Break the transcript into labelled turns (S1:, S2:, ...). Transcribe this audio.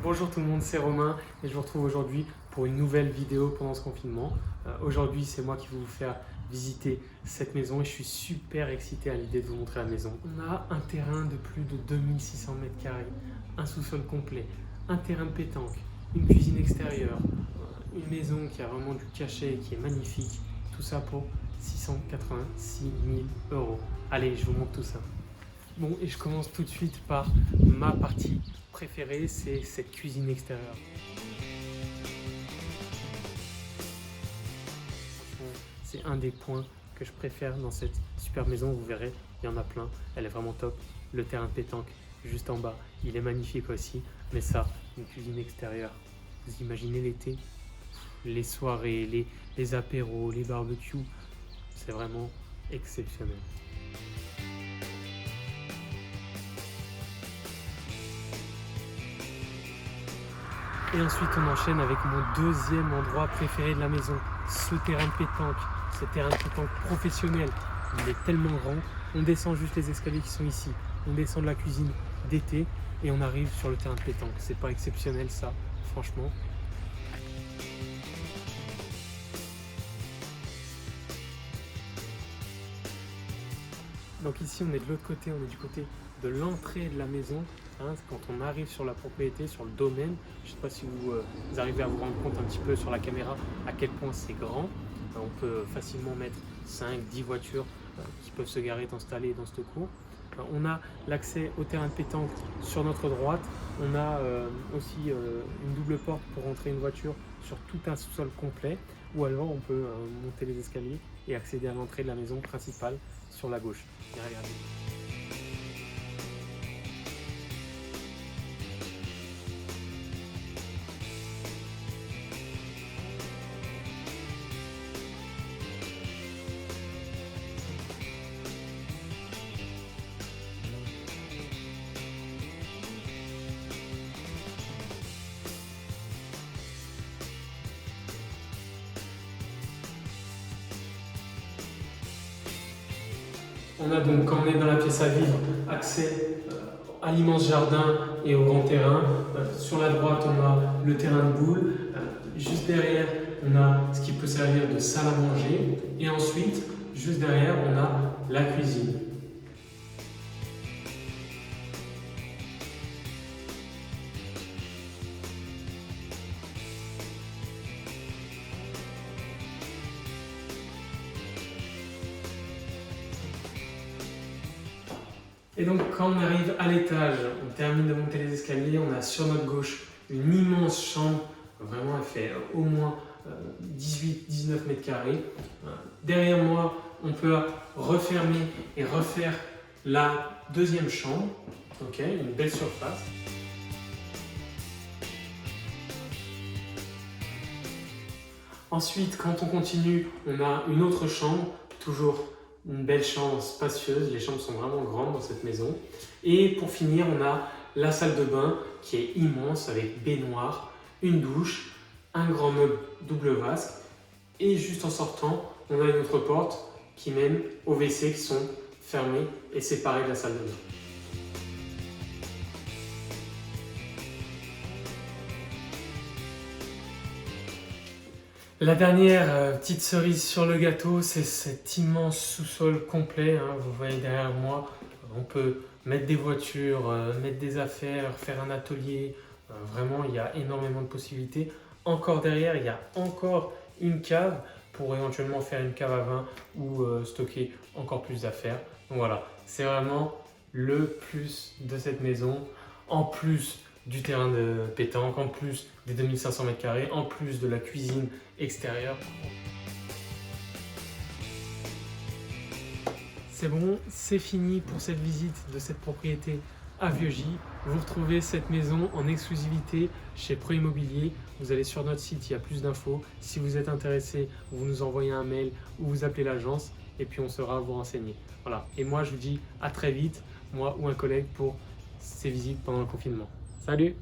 S1: Bonjour tout le monde, c'est Romain et je vous retrouve aujourd'hui pour une nouvelle vidéo pendant ce confinement. Aujourd'hui, c'est moi qui vais vous faire visiter cette maison et je suis super excité à l'idée de vous montrer la maison. On a un terrain de plus de 2600 mètres carrés, un sous-sol complet, un terrain de pétanque, une cuisine extérieure, une maison qui a vraiment du cachet et qui est magnifique. Tout ça pour 686 000 euros. Allez, je vous montre tout ça. Bon, et je commence tout de suite par ma partie préférée, c'est cette cuisine extérieure. C'est un des points que je préfère dans cette super maison, vous verrez, il y en a plein, elle est vraiment top. Le terrain de pétanque juste en bas, il est magnifique aussi, mais ça, une cuisine extérieure, vous imaginez l'été, les soirées, les apéros, les barbecues, c'est vraiment exceptionnel. Et ensuite, on enchaîne avec mon deuxième endroit préféré de la maison, ce terrain de pétanque, ce terrain de pétanque professionnel. Il est tellement grand, on descend juste les escaliers qui sont ici, on descend de la cuisine d'été et on arrive sur le terrain de pétanque. C'est pas exceptionnel ça, franchement. Donc ici, on est de l'autre côté, on est du côté de l'entrée de la maison. Quand on arrive sur la propriété, sur le domaine, je ne sais pas si vous arrivez à vous rendre compte un petit peu sur la caméra à quel point c'est grand. On peut facilement mettre 5-10 voitures qui peuvent se garer, s'installer dans cette cour. On a l'accès au terrain de pétanque sur notre droite. On a aussi une double porte pour rentrer une voiture sur tout un sous-sol complet. Ou alors on peut monter les escaliers et accéder à l'entrée de la maison principale sur la gauche. Et regardez. On a donc, quand on est dans la pièce à vivre, accès à l'immense jardin et au grand terrain. Sur la droite, on a le terrain de boules. Juste derrière, on a ce qui peut servir de salle à manger. Et ensuite, juste derrière, on a la cuisine. Et donc quand on arrive à l'étage, on termine de monter les escaliers, on a sur notre gauche une immense chambre, vraiment elle fait au moins 18-19 mètres carrés. Derrière moi, on peut refermer et refaire la deuxième chambre, une belle surface. Ensuite, quand on continue, on a une autre chambre, toujours une belle chambre spacieuse. Les chambres sont vraiment grandes dans cette maison. Et pour finir, on a la salle de bain qui est immense avec baignoire, une douche, un grand meuble double vasque. Et juste en sortant, on a une autre porte qui mène aux WC qui sont fermés et séparés de la salle de bain. La dernière petite cerise sur le gâteau, c'est cet immense sous-sol complet. Vous voyez derrière moi, on peut mettre des voitures, mettre des affaires, faire un atelier. Vraiment, il y a énormément de possibilités. Encore derrière, il y a encore une cave pour éventuellement faire une cave à vin ou stocker encore plus d'affaires. Donc voilà, c'est vraiment le plus de cette maison. En plus du terrain de pétanque, en plus des 2500 mètres carrés, en plus de la cuisine extérieure. C'est bon, c'est fini pour cette visite de cette propriété à Vieux-Gy. Vous retrouvez cette maison en exclusivité chez Pro Immobilier. Vous allez sur notre site, il y a plus d'infos. Si vous êtes intéressé, vous nous envoyez un mail ou vous appelez l'agence et puis on sera à vous renseigner. Voilà. Et moi, je vous dis à très vite, moi ou un collègue, pour ces visites pendant le confinement. Salut!